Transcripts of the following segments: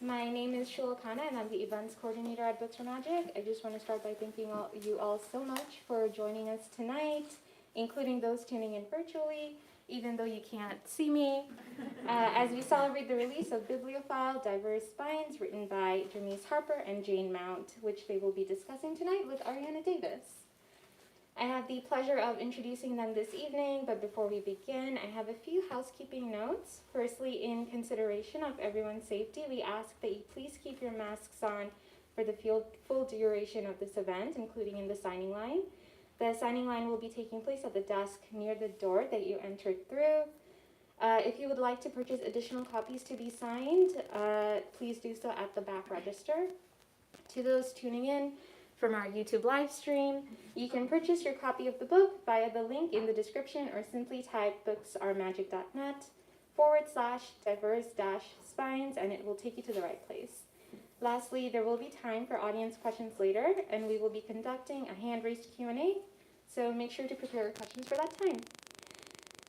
My name is Shula Khanna, and I'm the events coordinator at Books for Magic. I just want to start by thanking you all so much for joining us tonight, including those tuning in virtually, even though you can't see me, as we celebrate the release of Bibliophile, Diverse Spines, written by Jamise Harper and Jane Mount, which they will be discussing tonight with Arianna Davis. I have the pleasure of introducing them this evening, but before we begin, I have a few housekeeping notes. Firstly, in consideration of everyone's safety, we ask that you please keep your masks on for the full duration of this event, including in the signing line. The signing line will be taking place at the desk near the door that you entered through. If you would like to purchase additional copies to be signed, please do so at the back register. To those tuning in from our YouTube live stream, you can purchase your copy of the book via the link in the description or simply type booksauremagic.net/diverse-spines and it will take you to the right place. Lastly, there will be time for audience questions later, and we will be conducting a hand-raised Q&A, so make sure to prepare your questions for that time.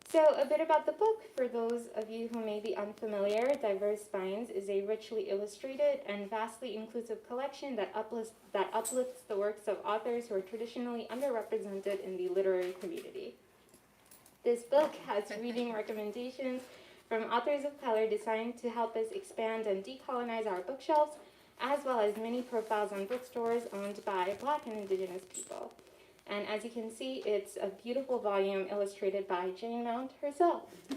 So a bit about the book, for those of you who may be unfamiliar, Diverse Spines is a richly illustrated and vastly inclusive collection that uplifts the works of authors who are traditionally underrepresented in the literary community. This book has reading recommendations from authors of color designed to help us expand and decolonize our bookshelves, as well as many profiles on bookstores owned by Black and Indigenous people. And as you can see, it's a beautiful volume illustrated by Jane Mount herself. So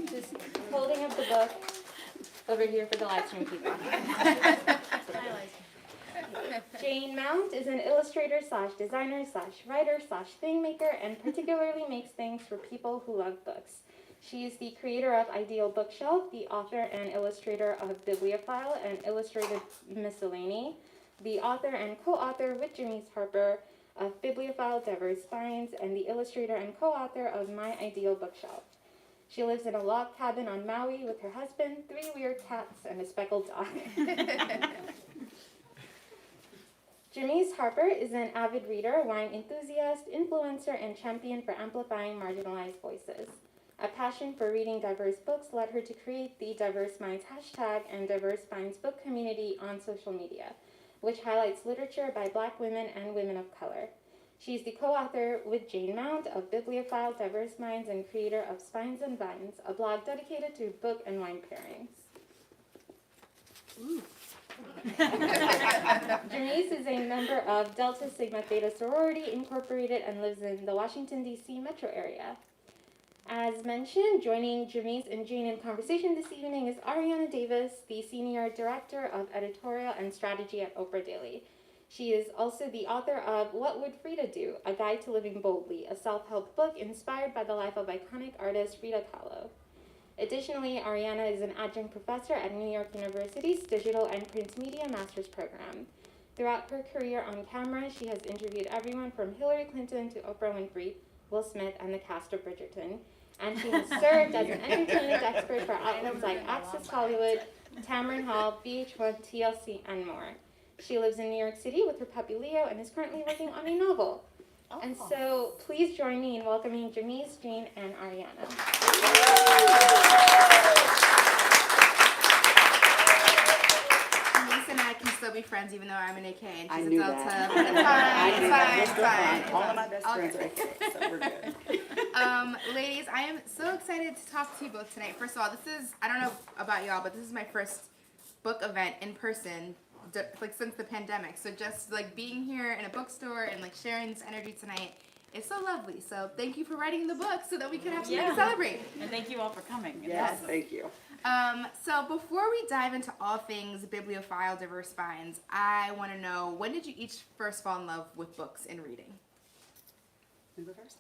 just holding up the book over here for the live stream people. Jane Mount is an illustrator / designer / writer / thing maker, and particularly makes things for people who love books. She is the creator of Ideal Bookshelf, the author and illustrator of Bibliophile and Illustrated Miscellany, the author and co-author with Jamise Harper of Bibliophile, Diverse Spines, and the illustrator and co-author of My Ideal Bookshelf. She lives in a log cabin on Maui with her husband, 3 weird cats, and a speckled dog. Jamise Harper is an avid reader, wine enthusiast, influencer, and champion for amplifying marginalized voices. A passion for reading diverse books led her to create the Diverse Minds hashtag and Diverse Minds book community on social media, which highlights literature by Black women and women of color. She's the co-author with Jane Mount of Bibliophile, Diverse Minds, and creator of Spines and Vines, a blog dedicated to book and wine pairings. Jamise is a member of Delta Sigma Theta Sorority Incorporated and lives in the Washington, D.C. metro area. As mentioned, joining Jamise and Jane in conversation this evening is Arianna Davis, the Senior Director of Editorial and Strategy at Oprah Daily. She is also the author of What Would Frida Do? A Guide to Living Boldly, a self-help book inspired by the life of iconic artist Frida Kahlo. Additionally, Arianna is an adjunct professor at New York University's Digital and Print Media Master's Program. Throughout her career on camera, she has interviewed everyone from Hillary Clinton to Oprah Winfrey, Will Smith, and the cast of Bridgerton. And she has served as an entertainment expert for outlets like Access Hollywood, Tamron Hall, VH1, TLC, and more. She lives in New York City with her puppy Leo and is currently working on a novel. Oh. And so please join me in welcoming Jamise, Jane, and Arianna. Jamise and I can still be friends even though I'm an AK and she's a Delta. It's fine. All of my best friends are AK, so we're good. Ladies, I am so excited to talk to you both tonight. First of all, I don't know about y'all, but this is my first book event in person, like since the pandemic. So just like being here in a bookstore and like sharing this energy tonight is so lovely. So thank you for writing the book so that we can have something to celebrate. And thank you all for coming. Yes, thank you. So before we dive into all things Bibliophile, Diverse Spines, I want to know, when did you each first fall in love with books and reading?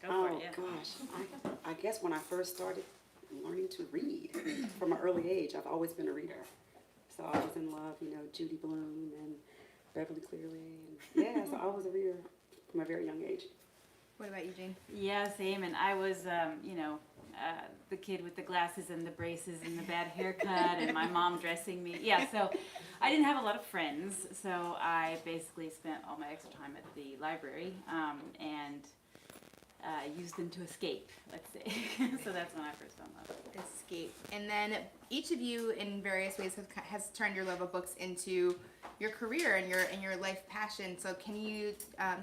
Gosh, I guess when I first started learning to read from an early age, I've always been a reader. So I was in love, Judy Blume and Beverly Cleary. And so I was a reader from a very young age. What about you, Jane? Yeah, same. And I was, the kid with the glasses and the braces and the bad haircut and my mom dressing me. Yeah, so I didn't have a lot of friends. So I basically spent all my extra time at the library. And use them to escape, let's say. So that's when I first fell in love. Escape. And then each of you, in various ways, has turned your love of books into your career and your life passion. So can you,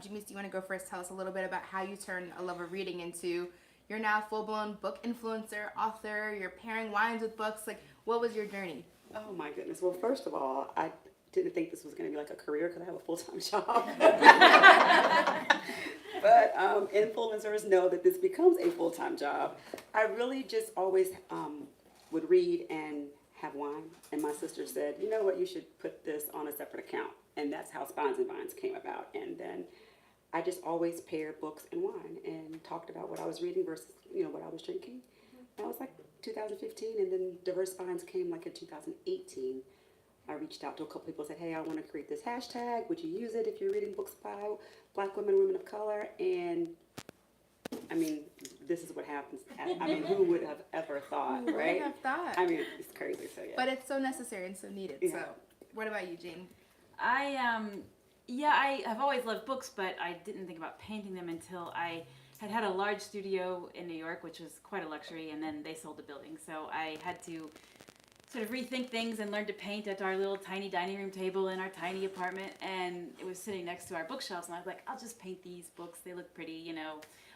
Jamise, do you want to go first? Tell us a little bit about how you turned a love of reading into you're now full-blown book influencer, author. You're pairing wines with books. Like, what was your journey? Oh my goodness. Well, first of all, I didn't think this was going to be like a career because I have a full-time job. But influencers know that this becomes a full-time job. I really just always would read and have wine. And my sister said, you know what, you should put this on a separate account. And that's how Spines and Vines came about. And then I just always paired books and wine and talked about what I was reading versus, what I was drinking. That was like 2015, and then Diverse Spines came like in 2018. I reached out to a couple people and said, hey, I want to create this hashtag. Would you use it if you're reading books by Black women, women of color? And I mean, this is what happens. I mean, who would have ever thought, Who right? would have thought? I mean, it's crazy. So yeah. But it's so necessary and so needed. Yeah. So, what about you, Jane? I have always loved books, but I didn't think about painting them until I had a large studio in New York, which was quite a luxury, and then they sold the building. So I had to sort of rethink things and learn to paint at our little tiny dining room table in our tiny apartment, and it was sitting next to our bookshelves, and I was like, I'll just paint these books. They look pretty,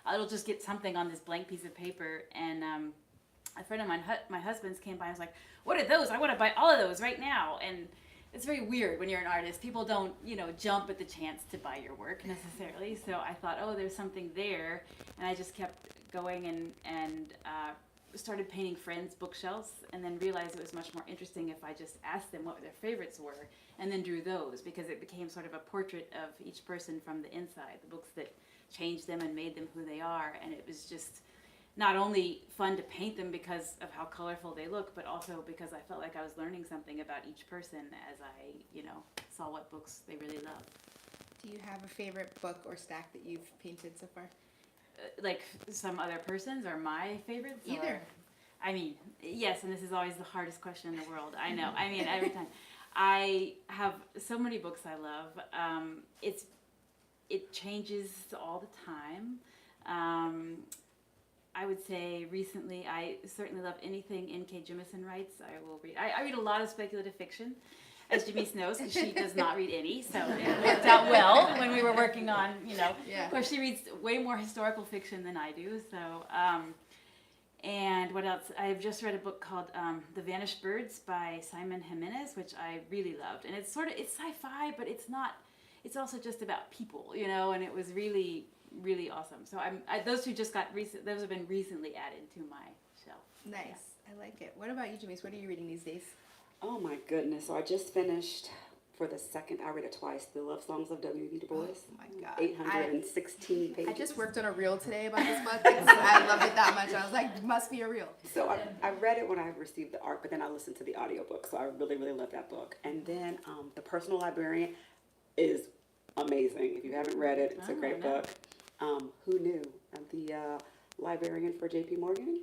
I'll just get something on this blank piece of paper. And a friend of mine, my husband's, came by and was like, what are those? I want to buy all of those right now. And it's very weird when you're an artist. People don't, jump at the chance to buy your work necessarily. So I thought, oh, there's something there. And I just kept going and started painting friends' bookshelves, and then realized it was much more interesting if I just asked them what their favorites were and then drew those, because it became sort of a portrait of each person from the inside, the books that changed them and made them who they are. And it was just not only fun to paint them because of how colorful they look, but also because I felt like I was learning something about each person as I, saw what books they really loved. Do you have a favorite book or stack that you've painted so far? Like some other person's or my favorites? Either. I mean, yes, and this is always the hardest question in the world. I know. I mean, every time. I have so many books I love. It changes all the time. I would say recently, I certainly love anything N.K. Jemisin writes. I will read. I read a lot of speculative fiction, as Jamise knows, because she does not read any, so it worked out well when we were working on, Yeah. Of course, she reads way more historical fiction than I do, so, and what else? I've just read a book called The Vanished Birds by Simon Jimenez, which I really loved, and it's sci-fi, but it's also just about people, and it was really, really awesome. So those two just those have been recently added to my shelf. Nice. Yeah. I like it. What about you, Jamise? What are you reading these days? Oh my goodness. So I just finished, for the second, I read it twice, The Love Songs of W.B. Du Bois. Oh my God. 816 pages. I just worked on a reel today about this book. I loved it that much. I was like, must be a reel. So I read it when I received the art, but then I listened to the audiobook. So I really, really love that book. And then The Personal Librarian is amazing. If you haven't read it, it's a great book. Who knew? The librarian for J.P. Morgan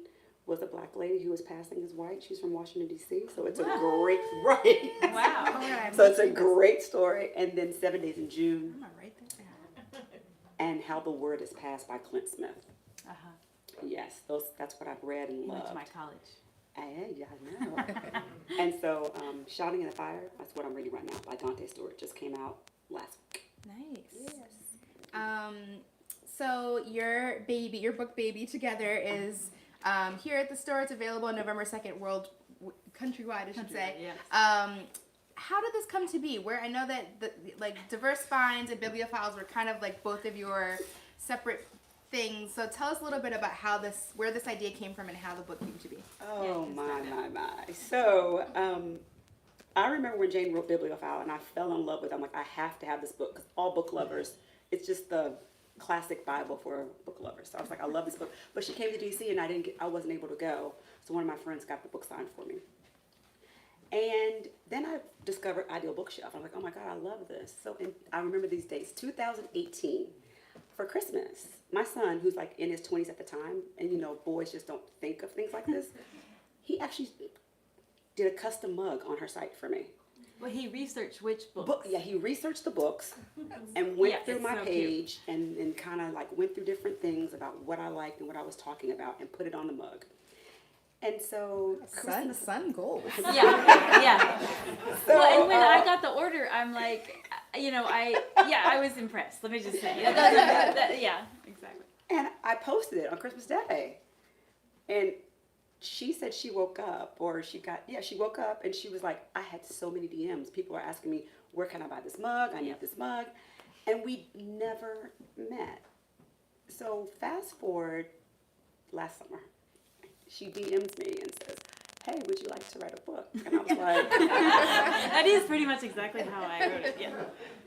was a black lady who was passing as white. She's from Washington, D.C., so it's a great, right? Wow. Right, So it's a great story. And then 7 Days in June, I'm gonna write that down. and How the Word is Passed by Clint Smith. Uh-huh. Yes, that's what I've read and You went loved. to my college. Yeah, I know. And so Shouting in the Fire, that's what I'm reading right now, by Dante Stewart, just came out last week. Nice. Yes. So your book baby together is here at the store. It's available on November 2nd, countrywide, I should say. Yes. How did this come to be? Where I know that Diverse Spines and Bibliophiles were kind of like both of your separate things. So tell us a little bit about where this idea came from and how the book came to be. Oh, my. So I remember when Jane wrote Bibliophile, and I fell in love with it. I'm like, I have to have this book, because all book lovers, it's just the classic Bible for book lovers. So I was like, I love this book. But she came to DC, and I wasn't able to go. So one of my friends got the book signed for me. And then I discovered Ideal Bookshelf. I'm like, oh my God, I love this. So I remember these dates, 2018, for Christmas. My son, who's like in his 20s at the time, and boys just don't think of things like this, he actually did a custom mug on her site for me. Well, he researched which books. Yeah, he researched the books and went Yeah, through it's my so page and kind of like went through different things about what I liked and what I was talking about and put it on the mug. And so Sun goals. Yeah, yeah. Well, and when I got the order, I'm like, I was impressed. Let me just say, yeah, exactly. And I posted it on Christmas Day. And she said she woke up, she woke up and she was like, I had so many DMs. People are asking me, where can I buy this mug? I need this mug. And we never met. So fast forward last summer, she DMs me and says, hey, would you like to write a book? And I was like, that is pretty much exactly how I wrote it, yeah.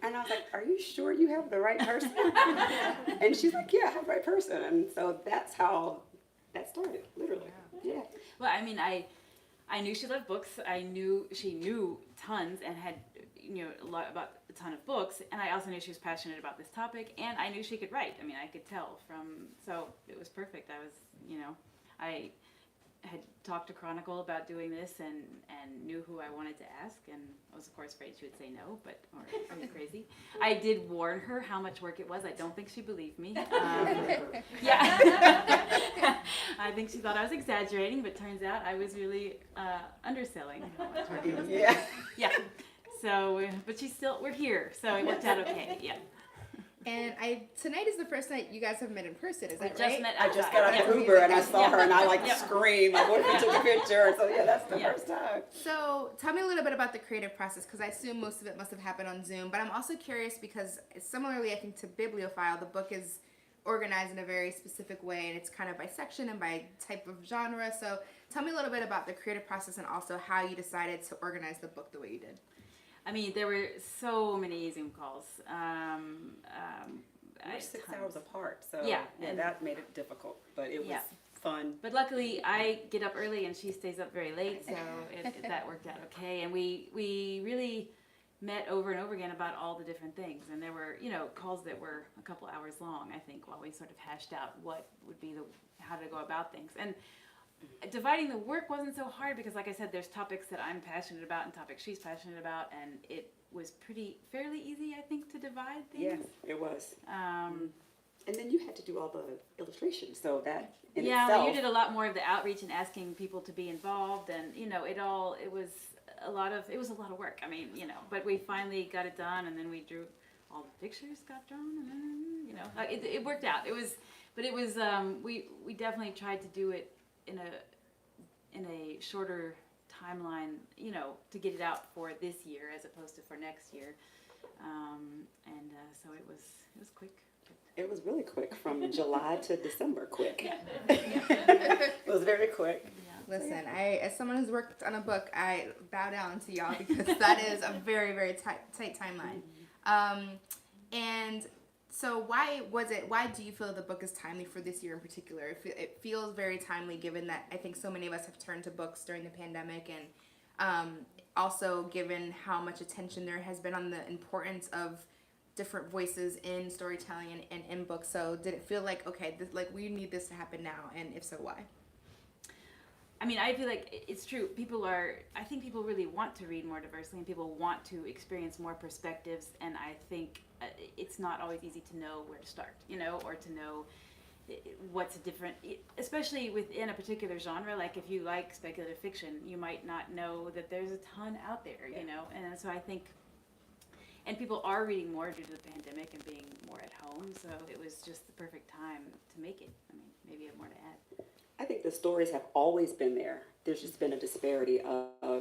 And I was like, are you sure you have the right person? And she's like, yeah, I have the right person. And so that's how that started, literally. Yeah. Well, I mean, I knew she loved books. I knew she knew tons and had, a lot about a ton of books. And I also knew she was passionate about this topic. And I knew she could write. I mean, I could tell so it was perfect. I was, I had talked to Chronicle about doing this and knew who I wanted to ask, and I was of course afraid she would say no, or are you crazy? I did warn her how much work it was. I don't think she believed me. Yeah, I think she thought I was exaggerating, but turns out I was really underselling how much work it was. Yeah. Yeah. So, but we're here, so it worked out okay. Yeah. And tonight is the first night you guys have met in person, is that Just right? met I just outside. got out of Yeah. Uber and I saw her and I Yeah. screamed. My boyfriend took a picture. So that's the first time. So tell me a little bit about the creative process, because I assume most of it must have happened on Zoom, but I'm also curious because similarly I think to Bibliophile, the book is organized in a very specific way and it's kind of by section and by type of genre. So tell me a little bit about the creative process and also how you decided to organize the book the way you did. I mean, there were so many Zoom calls. We're 6 tons. hours apart, so Yeah, and- that made it difficult, but it was Yeah. fun. But luckily, I get up early and she stays up very late, so that worked out okay. And we really met over and over again about all the different things. And there were, calls that were a couple hours long, I think, while we sort of hashed out what would be how to go about things. And dividing the work wasn't so hard because, like I said, there's topics that I'm passionate about and topics she's passionate about, and it was fairly easy, I think, to divide things. Yeah, it was. And then you had to do all the illustrations, so that in yeah, itself. well, you did a lot more of the outreach and asking people to be involved, and it was a lot of work. I mean, but we finally got it done, and then we drew all the pictures got drawn, and then it worked out. We definitely tried to do it in a shorter timeline, to get it out for this year as opposed to for next year, so it was quick. It was really quick, from July to December, quick. It was very quick. Yeah. Listen, as someone who's worked on a book, I bow down to y'all because that is a very, very tight timeline. And so why do you feel the book is timely for this year in particular? It feels very timely given that I think so many of us have turned to books during the pandemic, and also given how much attention there has been on the importance of different voices in storytelling and in books. So did it feel like, okay, we need this to happen now, and if so, why? I mean, I feel like it's true. I think people really want to read more diversely, and people want to experience more perspectives, and I think it's not always easy to know where to start, or to know what's different, especially within a particular genre. Like if you like speculative fiction, you might not know that there's a ton out there, and so I think, and people are reading more due to the pandemic and being more at home, so it was just the perfect time to make it. I mean, maybe you have more to add. I think the stories have always been there. There's just been a disparity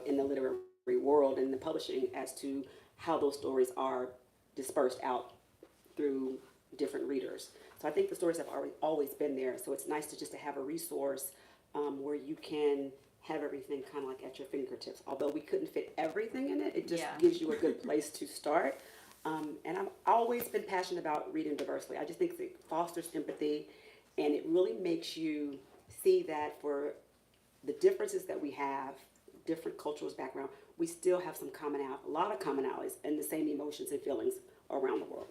in the literary world and the publishing as to how those stories are dispersed out through different readers. So I think the stories have always been there. So it's nice to have a resource where you can have everything kind of like at your fingertips. Although we couldn't fit everything in it, it just gives you a good place to start. And I've always been passionate about reading diversely. I just think it fosters empathy, and it really makes you see that for the differences that we have, different cultural background, we still have a lot of commonalities and the same emotions and feelings around the world.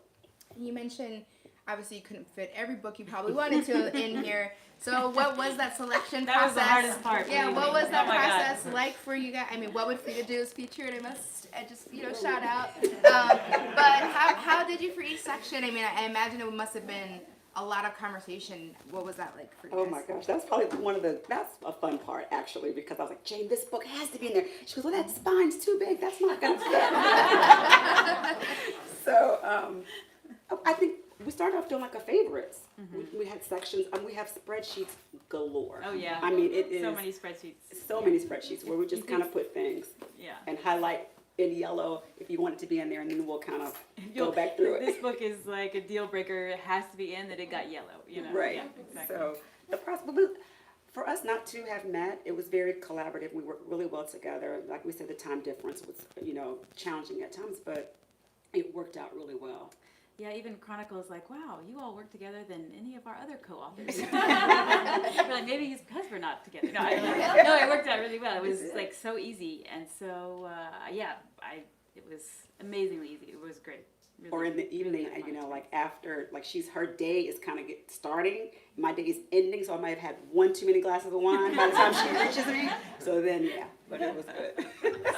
You mentioned obviously you couldn't fit every book you probably wanted to in here. So what was that selection That process? was the hardest part. Yeah, believe what me. was that Oh my God. process like for you guys? I mean, what would Frida do as featured? I must just, shout out. But how did you for each section? I mean, I imagine it must have been a lot of conversation. What was that like for you Oh guys? my gosh, that's probably that's a fun part actually, because I was like, Jane, this book has to be in there. She goes, well, that spine's too big, that's not gonna fit. So I think we started off doing like a favorites. We had sections, and we have spreadsheets galore. Oh yeah. I mean, it is so many spreadsheets. so many spreadsheets where we just kind of put things Yeah. and highlight in yellow if you want it to be in there, and then we'll kind of go back through it. This book is like a deal breaker. It has to be in that it got yellow. Right. Yeah, exactly. So the process, for us not to have met, it was very collaborative. We worked really well together. Like we said, the time difference was, challenging at times, but it worked out really well. Yeah, even Chronicle is like, wow, you all work together than any of our other co-authors. We're like, maybe it's because we're not together. No, it worked out really well. It was like so easy, and so it was amazingly easy. It was great. Really, Or in the evening, really fun. like after, like her day is kind of starting, my day is ending, so I might have had one too many glasses of wine by the time she reaches me. So then, yeah, but it was good.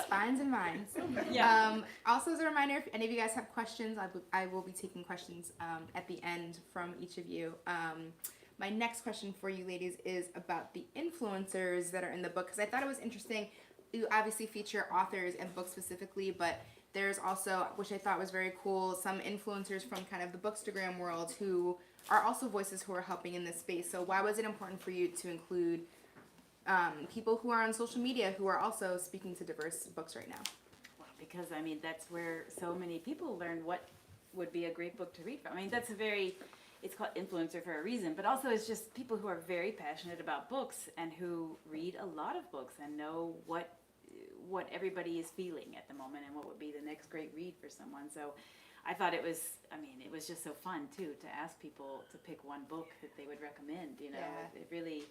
Spines and vines. Yeah. Also, as a reminder, if any of you guys have questions, I will be taking questions at the end from each of you. My next question for you ladies is about the influencers that are in the book, because I thought it was interesting. You obviously feature authors and books specifically, but there's also, which I thought was very cool, some influencers from kind of the Bookstagram world who are also voices who are helping in this space. So why was it important for you to include people who are on social media who are also speaking to diverse books right now? Well, because I mean that's where so many people learn what would be a great book to read from. I mean it's called influencer for a reason, but also it's just people who are very passionate about books and who read a lot of books and know what everybody is feeling at the moment and what would be the next great read for someone. So I thought it was just so fun too to ask people to pick one book that they would recommend. Yeah. It really,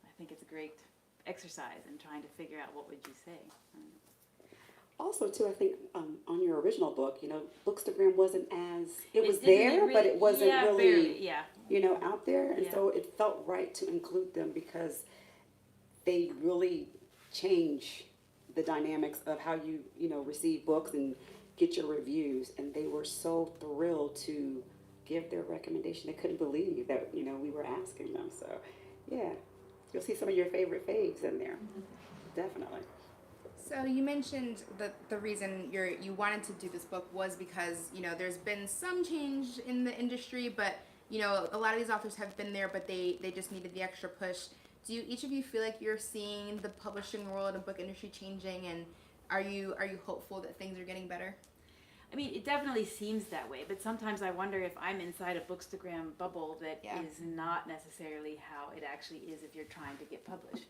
I think it's a great exercise in trying to figure out what would you say. Also, too, I think on your original book, Bookstagram wasn't as, it was didn't there, but it wasn't barely, really, out there. And Yeah. so it felt right to include them because they really change the dynamics of how you, receive books and get your reviews. And they were so thrilled to give their recommendation. They couldn't believe that, we were asking them. So, yeah, you'll see some of your favorite faves in there. Definitely. So you mentioned that the reason you wanted to do this book was because, there's been some change in the industry, but, a lot of these authors have been there, but they just needed the extra push. Do each of you feel like you're seeing the publishing world and book industry changing, and are you hopeful that things are getting better? I mean, it definitely seems that way, but sometimes I wonder if I'm inside a Bookstagram bubble that is not necessarily how it actually is if you're trying to get published.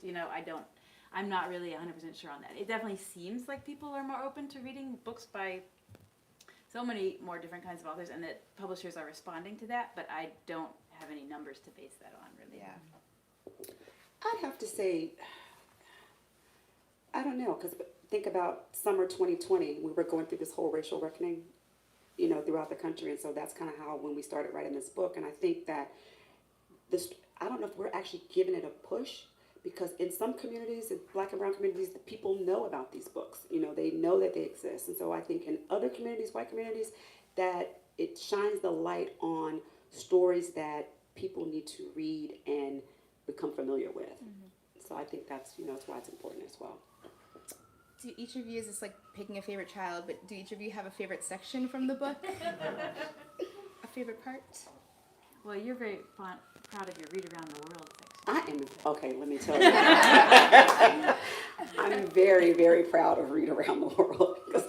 I'm not really 100% sure on that. It definitely seems like people are more open to reading books by so many more different kinds of authors, and that publishers are responding to that, but I don't have any numbers to base that on, really. Yeah. I'd have to say, I don't know, because think about summer 2020, we were going through this whole racial reckoning, throughout the country, and so that's kind of how when we started writing this book, and I think that I don't know if we're actually giving it a push, because in some communities, in Black and brown communities, the people know about these books, they know that they exist, and so I think in other communities, white communities, that it shines the light on stories that people need to read and become familiar with. Mm-hmm. So I think that's why it's important as well. Do each of you, is this like picking a favorite child, but do each of you have a favorite section from the book? A favorite part? Well, you're very proud of your Read Around the World section. I am, okay, let me tell you. I'm very, very proud of Read Around the World, because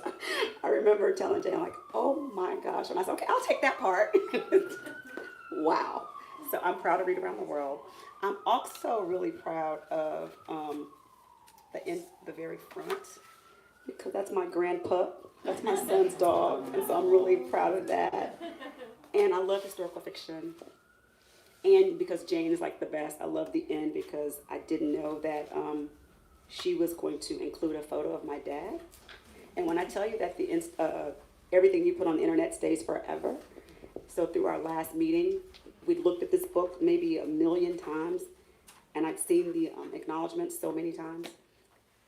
I remember telling Jay, I'm like, oh my gosh, and I said, okay, I'll take that part. Wow. So I'm proud of Read Around the World. I'm also really proud of the very front, because that's my grandpup. That's my son's dog, and so I'm really proud of that. And I love historical fiction. And because Jane is like the best, I love the end because I didn't know that she was going to include a photo of my dad. And when I tell you that everything you put on the internet stays forever, So through our last meeting, we looked at this book maybe 1,000,000 times, and I'd seen the acknowledgments so many times.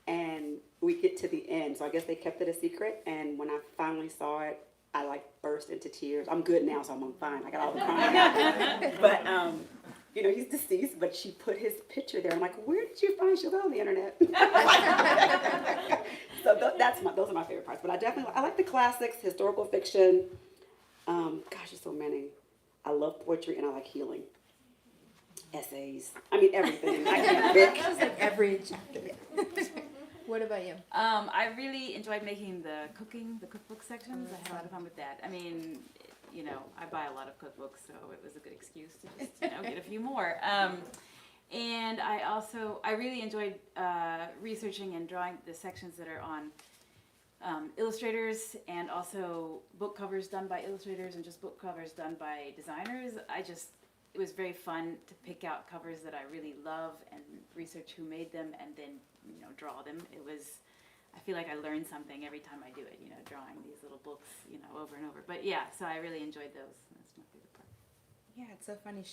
And we get to the end, so I guess they kept it a secret. And when I finally saw it, I like burst into tears. I'm good now, so I'm fine. I got all the crying out. But you know, he's deceased, but she put his picture there. I'm like, where did you find Chevelle on the internet? So those are my favorite parts. But I like the classics, historical fiction. Gosh, there's so many. I love poetry and I like healing. Essays. I mean, everything. I can't pick. Just like every chapter. What about you? I really enjoyed making the cookbook sections. I had a lot of fun with that. I mean, you know, I buy a lot of cookbooks, so it was a good excuse to just, you know, get a few more. And I really enjoyed researching and drawing the sections that are on illustrators and also book covers done by illustrators and just book covers done by designers. It was very fun to pick out covers that I really love and research who made them and then, you know, draw them. I feel like I learn something every time I do it, you know, drawing these little books, you know, over and over. But yeah, so I really enjoyed those. That's my favorite part. Yeah, it's so funny.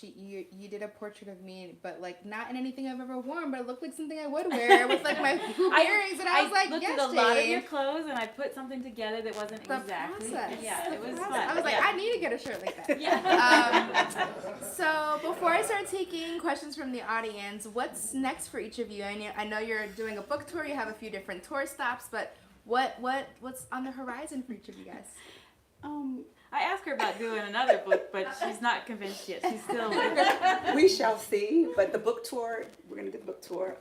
You did a portrait of me, but like not in anything I've ever worn, but it looked like something I would wear with like my hoop earrings, and I was like, looked yes, at a lot of Jane. your clothes, and I put something together that wasn't The exactly. process. Yeah, it was fun. I was like, yeah. I need to get a shirt like that. Yeah. So before I start taking questions from the audience, what's next for each of you? I know you're doing a book tour. You have a few different tour stops, but what's on the horizon for each of you guys? I asked her about doing another book, but she's not convinced yet. She's still. We shall see. But the book tour, we're going to do the book tour.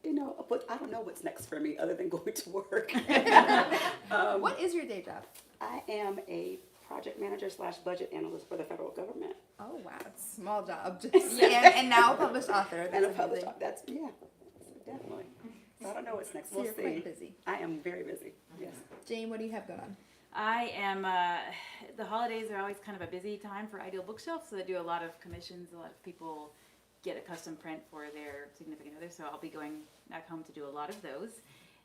You know, but I don't know what's next for me other than going to work. What is your day job? I am a project manager / budget analyst for the federal government. Oh wow, it's a small job. And now a published author. And a That's published, amazing. that's, yeah, definitely. So I don't know what's next. So We'll you're see. quite busy. I am very busy, yes. Jane, what do you have going on? I am. The holidays are always kind of a busy time for Ideal Bookshelf, so they do a lot of commissions. A lot of people get a custom print for their significant other, so I'll be going back home to do a lot of those.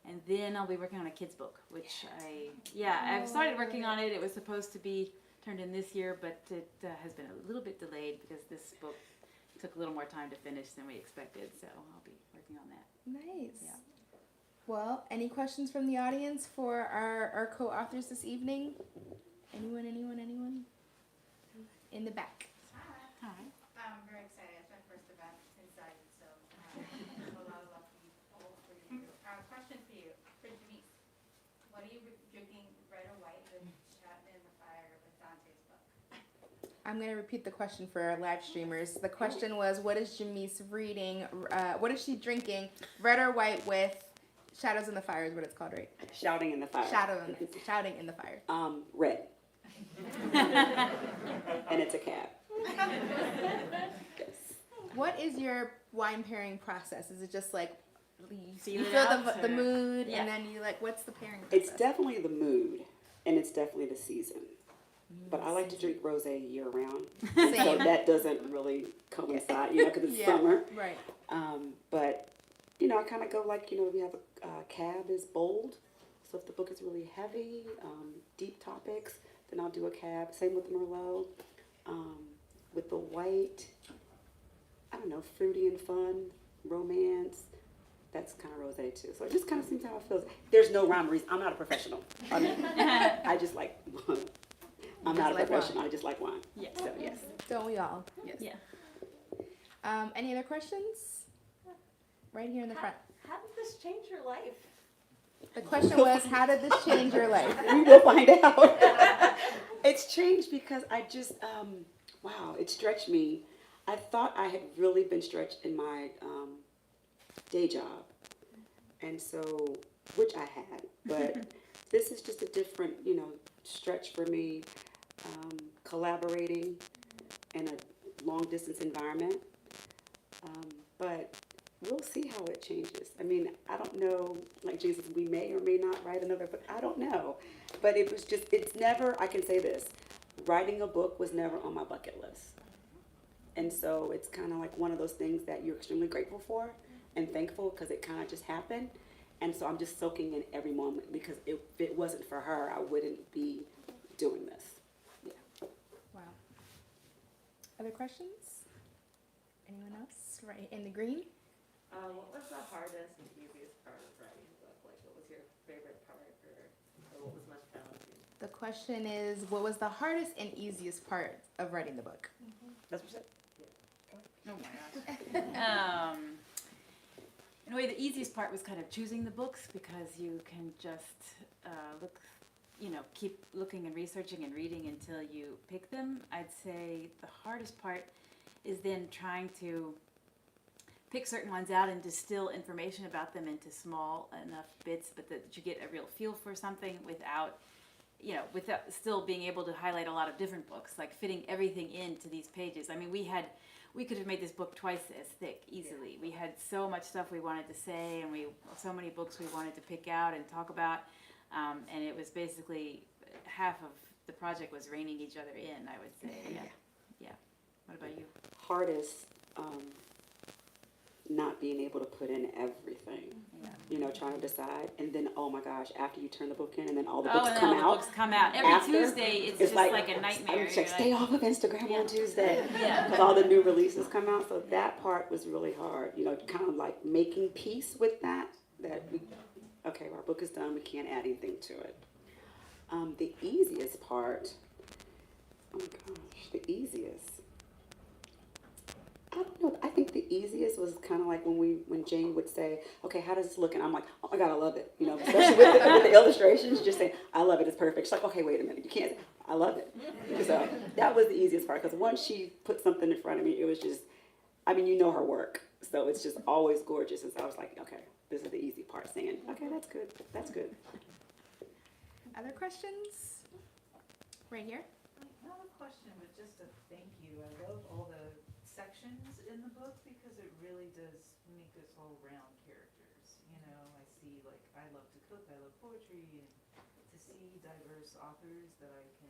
And then I'll be working on a kid's book, which I've started working on it. It was supposed to be turned in this year, but it has been a little bit delayed because this book took a little more time to finish than we expected, so I'll be working on that. Nice. Yeah. Well, any questions from the audience for our co-authors this evening? Anyone? In the back. Hi. I'm very excited. It's my first event inside, so a lot of love for you. Question for you, for Jamise. What are you drinking, red or white, with Chat in the Fire with Dante's book? I'm going to repeat the question for our live streamers. The question was, what is Jamise reading? What is she drinking, red or white, with Shadows in the Fire is what it's called, right? Shouting in the fire. Shouting in the Fire. Red. And it's a cab. Yes. What is your wine pairing process? Is it just like you Feel it feel out, the or- mood, Yeah. and then you like, what's the pairing process? It's definitely the mood, and it's definitely the season. But I like to drink rosé year round, and so Same. that doesn't really coincide, you know, because it's Yeah. summer. Right. But you know, I kind of go like, you know, we have a cab is bold, so if the book is really heavy, deep topics, then I'll do a cab. Same with the Merlot. With the white, I don't know, fruity and fun, romance. That's kind of rosé too. So it just kind of seems how it feels. There's no rhyme or reason. I'm not a professional. I mean, I just like wine. I'm not a like professional. wine. I just like wine. Yeah. So yes. Don't we all? Yes. Yeah. Any other questions? Right here in the front. How did this change your life? The question was, how did this change your life? We will find out. It's changed because I just, wow, it stretched me. I thought I had really been stretched in my day job. And so, which I had, but this is just a different, you know, stretch for me, collaborating in a long distance environment. But we'll see how it changes. I mean, I don't know, like Jesus, we may or may not write another book. I don't know. But it was just, it's never, I can say this, writing a book was never on my bucket list. And so it's kind of like one of those things that you're extremely grateful for and thankful because it kind of just happened. And so I'm just soaking in every moment because if it wasn't for her, I wouldn't be doing this. Yeah. Other questions? Anyone else? Right in the green. What was the hardest and easiest part of writing a book? Like, what was your favorite part, or what was most challenging? The question is, what was the hardest and easiest part of writing the book? That's what you said. Oh my gosh. In a way, the easiest part was kind of choosing the books because you can just look, keep looking and researching and reading until you pick them. I'd say the hardest part is then trying to pick certain ones out and distill information about them into small enough bits, but that you get a real feel for something without still being able to highlight a lot of different books, like fitting everything into these pages. I mean, we could have made this book twice as thick easily. We had so much stuff we wanted to say, and so many books we wanted to pick out and talk about, and it was basically half of the project was reining each other in, I would say. Yeah. What about you? Hardest, not being able to put in everything. Yeah. Trying to decide, and then oh my gosh, after you turn the book in, and then all the Oh, books and then come all the out. books come out. Every after, Tuesday, it's just like a nightmare. I'm just You're like, stay off of Instagram Yeah. on Tuesday, Yeah. because all the new releases come out. So that part was really hard. Kind of like making peace with that. Okay, our book is done. We can't add anything to it. The easiest part. Oh my gosh, the easiest. I don't know. I think the easiest was kind of like when Jane would say, "Okay, how does this look?" And I'm like, "Oh my God, I love it." Especially with the illustrations, just saying, "I love it. It's perfect." She's like, "Okay, wait a minute. You can't. I love it." So that was the easiest part, because once she put something in front of me, it was just, her work, so it's just always gorgeous. And so I was like, "Okay, this is the easy part." Saying, "Okay, that's good. That's good." Other questions? Right here. Not a question, but just a thank you. I love all the sections in the book because it really does make us all round characters. I see, I love to cook, I love poetry, and to see diverse authors that I can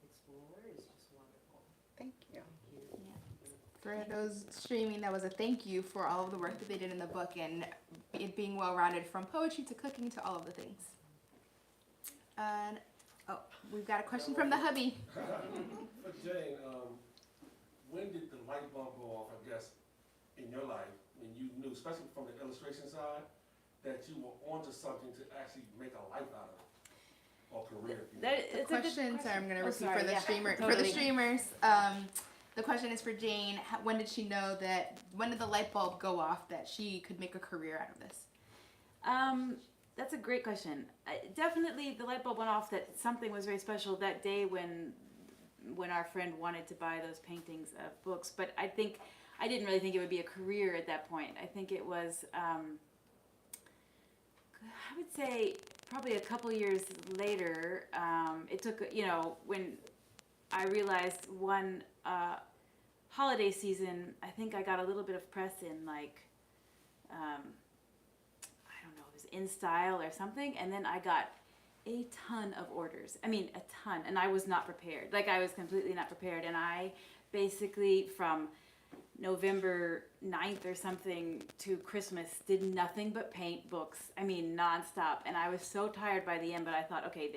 explore is just wonderful. Thank you. Thank you. For those streaming, that was a thank you for all of the work that they did in the book and it being well-rounded from poetry to cooking to all of the things. And we've got a question from the hubby. For Jane, when did the light bulb go off, I guess, in your life, when you knew, especially from the illustration side, that you were onto something to actually make a life out of it, or career? The question, sorry, I'm going to repeat sorry, for the yeah, streamer, for the totally. streamers. The question is for Jane. When did she know when did the light bulb go off that she could make a career out of this? That's a great question. Definitely the light bulb went off that something was very special that day when our friend wanted to buy those paintings of books. But I didn't really think it would be a career at that point. I think it was, I would say probably a couple years later, it took, when I realized one holiday season, I think I got a little bit of press in In Style or something, and then I got a ton of orders. I mean, a ton, and I was not prepared. I was completely not prepared, and I basically from November 9th or something to Christmas did nothing but paint books. I mean, nonstop, and I was so tired by the end, but I thought, okay,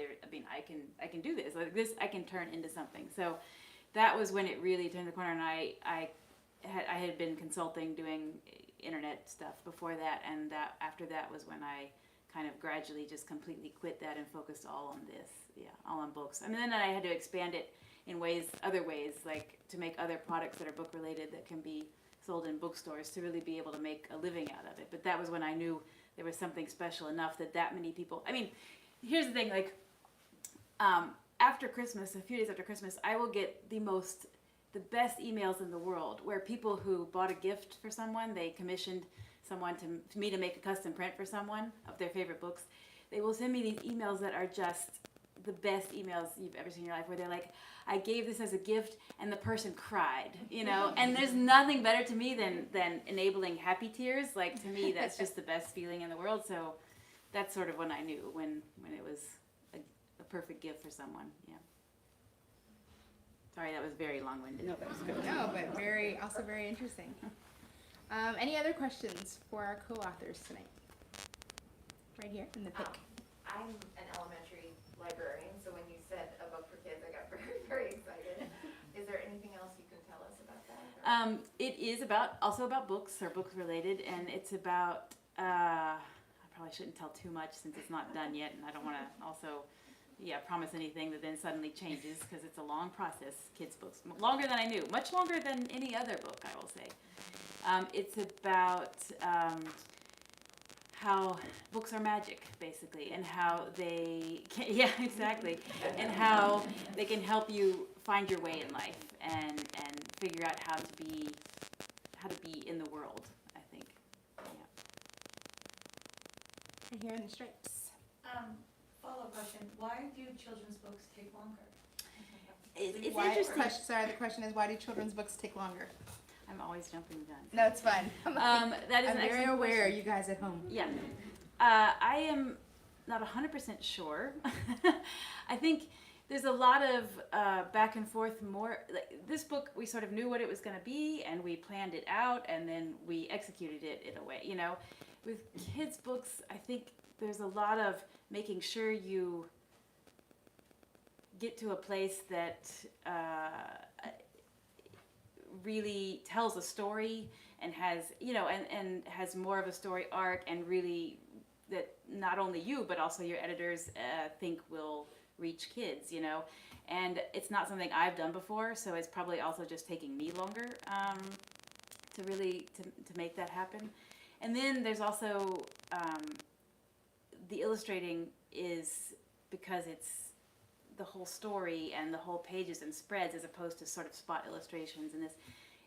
I can do this. This I can turn into something. So that was when it really turned the corner, and I had been consulting, doing internet stuff before that, and after that was when I kind of gradually just completely quit that and focused all on this, all on books. I mean, then I had to expand it in other ways, like to make other products that are book related that can be sold in bookstores to really be able to make a living out of it. But that was when I knew there was something special enough that many people. I mean, here's the thing, after Christmas, a few days after Christmas, I will get the best emails in the world where people who bought a gift for someone, they commissioned someone to me to make a custom print for someone of their favorite books. They will send me these emails that are just the best emails you've ever seen in your life, where they're like, I gave this as a gift and the person cried, and there's nothing better to me than enabling happy tears. To me, that's just the best feeling in the world. So that's sort of when I knew when it was a perfect gift for someone. Yeah. Sorry, that was very long-winded. No, that was good. No, but also very interesting. Any other questions for our co-authors tonight? Right here in the pink. I'm an elementary librarian, so when you said a book for kids, I got very, very excited. Is there anything else you can tell us about It is also about books or books related, and it's about. I probably shouldn't tell too much since it's not done yet, and I don't want to also, promise anything that then suddenly changes because it's a long process. Kids' books, longer than I knew, much longer than any other book, I will say. It's about how books are magic, basically, and how they can, exactly, and how they can help you find your way in life and figure out how to be in the world, I think. And here in the stripes. Follow-up question, why do children's books take longer? It's Why, interesting. sorry, the question is, why do children's books take longer? I'm always jumping the gun. No, it's fun. That is I'm an very excellent aware, question. you guys at home. Yeah. I am not 100% sure. I think there's a lot of back and forth more. Like, this book, we sort of knew what it was going to be, and we planned it out, and then we executed it in a way. You know, with kids' books, I think there's a lot of making sure you get to a place that really tells a story and has, and has more of a story arc, and really that not only you but also your editors think will reach kids, and it's not something I've done before, so it's probably also just taking me longer to really to make that happen. And then there's also the illustrating is because it's the whole story and the whole pages and spreads as opposed to sort of spot illustrations, and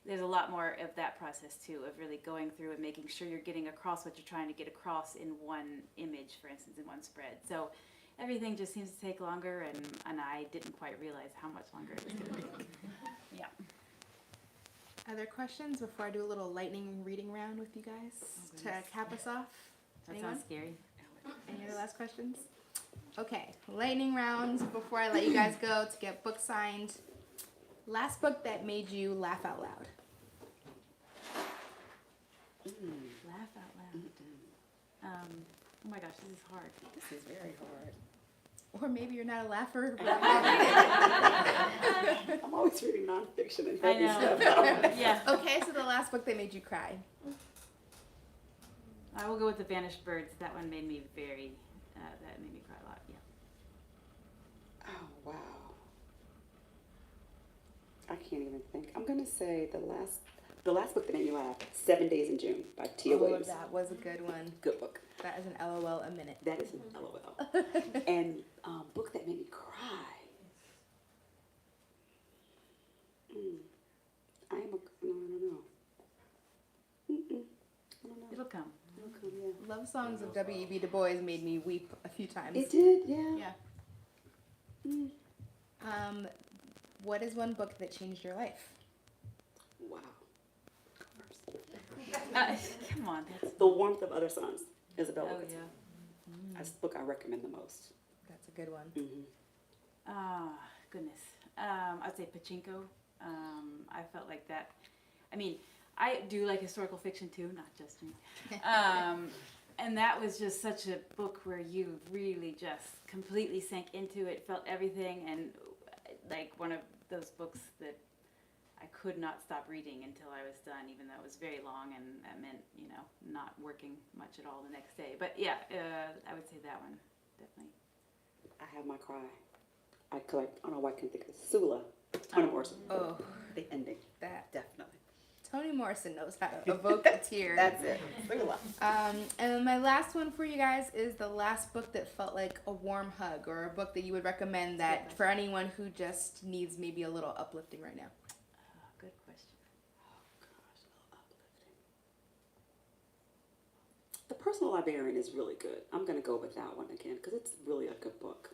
there's a lot more of that process too, of really going through and making sure you're getting across what you're trying to get across in one image, for instance, in one spread. So everything just seems to take longer, and I didn't quite realize how much longer it was going to take. Yeah. Other questions before I do a little lightning reading round with you guys to cap us off? That Anyone? sounds scary. Any other last questions? Okay, lightning round before I let you guys go to get book signed. Last book that made you laugh out loud. Laugh out loud. Oh my gosh, this is hard. This is very hard. Or maybe you're not a laugher. I'm always reading nonfiction and I heavy know. stuff. Yeah. Okay, so the last book that made you cry. I will go with The Vanished Birds. That one made me that made me cry a lot, yeah. Oh, wow. I can't even think. I'm going to say the last book that made me laugh, 7 Days in June by Tia Williams. That was a good one. Good book. That is an LOL a minute. That is an LOL. And book that made me cry. I don't know. I don't know. It'll come. It'll come, yeah. Love Songs of W.E.B. Du Bois made me weep a few times. It did, yeah. Yeah. What is one book that changed your life? Wow. Come on. That's, The Warmth of Other Suns, Isabel oh, Wilkerson. yeah. That's the book I recommend the most. That's a good one. Mm-hmm. Goodness. I'd say Pachinko. I felt like that. I mean, I do like historical fiction too, not just me. And that was just such a book where you really just completely sank into it, felt everything, and like one of those books that I could not stop reading until I was done, even though it was very long, and that meant, not working much at all the next day. But yeah, I would say that one, definitely. I have my cry. I don't know why I can't think of it. Sula, Toni Morrison. Oh, The ending. that. Definitely. Toni Morrison knows how to evoke a tear. That's it. Sula. And then my last one for you guys is the last book that felt like a warm hug, or a book that you would recommend that for anyone who just needs maybe a little uplifting right now. Good question. Oh, gosh, uplifting. The Personal Librarian is really good. I'm going to go with that one again because it's really a good book.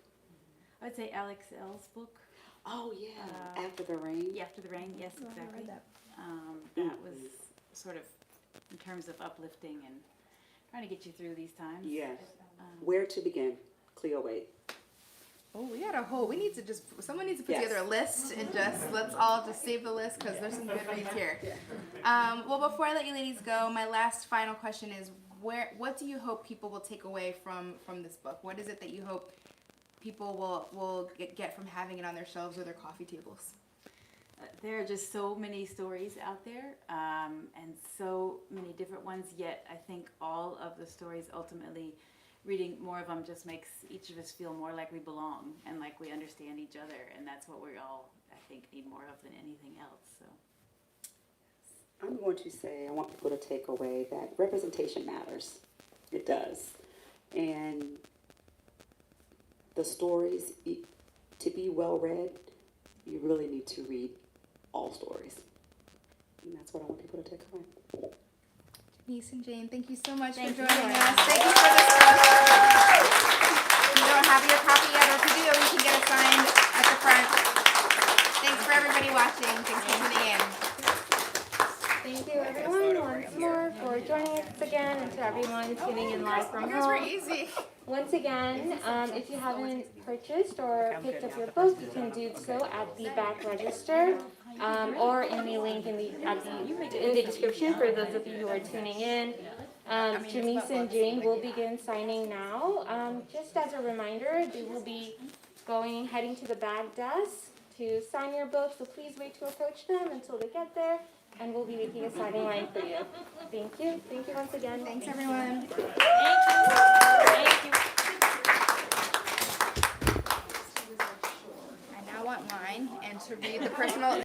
I would say Alex L's book. Oh, yeah. After the Rain. Yeah, After the Rain. Yes, Oh, I exactly. read that. That was sort of in terms of uplifting and trying to get you through these times. Yes. Um, Where to Begin? Cleo Wade. Oh, someone needs to put Yes. together a list and let's all just save the list because there's some good reads here. Well, before I let you ladies go, my last final question is what do you hope people will take away from this book? What is it that you hope people will get from having it on their shelves or their coffee tables? There are just so many stories out there, and so many different ones, yet I think all of the stories ultimately, reading more of them just makes each of us feel more like we belong and like we understand each other, and that's what we all, I think, need more of than anything else. So. I'm going to say I want people to take away that representation matters. It does. And the stories, to be well read, you really need to read all stories. And that's what I want people to take away. Jamise and Jane, thank you so much Thank for you. joining us. Thank you for this book. If you don't have your copy yet, or if you do, you can get it signed at the front. Thanks for everybody watching. Thanks for tuning in. Thank you everyone once more for joining us again, and to everyone tuning in live from You guys were home. easy. Once again, if you haven't purchased or picked up your book, you can do so at the back register, or in the link in the description for those of you who are tuning in. Jamise and Jane will begin signing now. Just as a reminder, they will be heading to the back desk to sign your book, so please wait to approach them until they get there, and we'll be making a signing line for you. Thank you. Thank you once again. Thanks, everyone. Thank you. I now want mine and to read the personal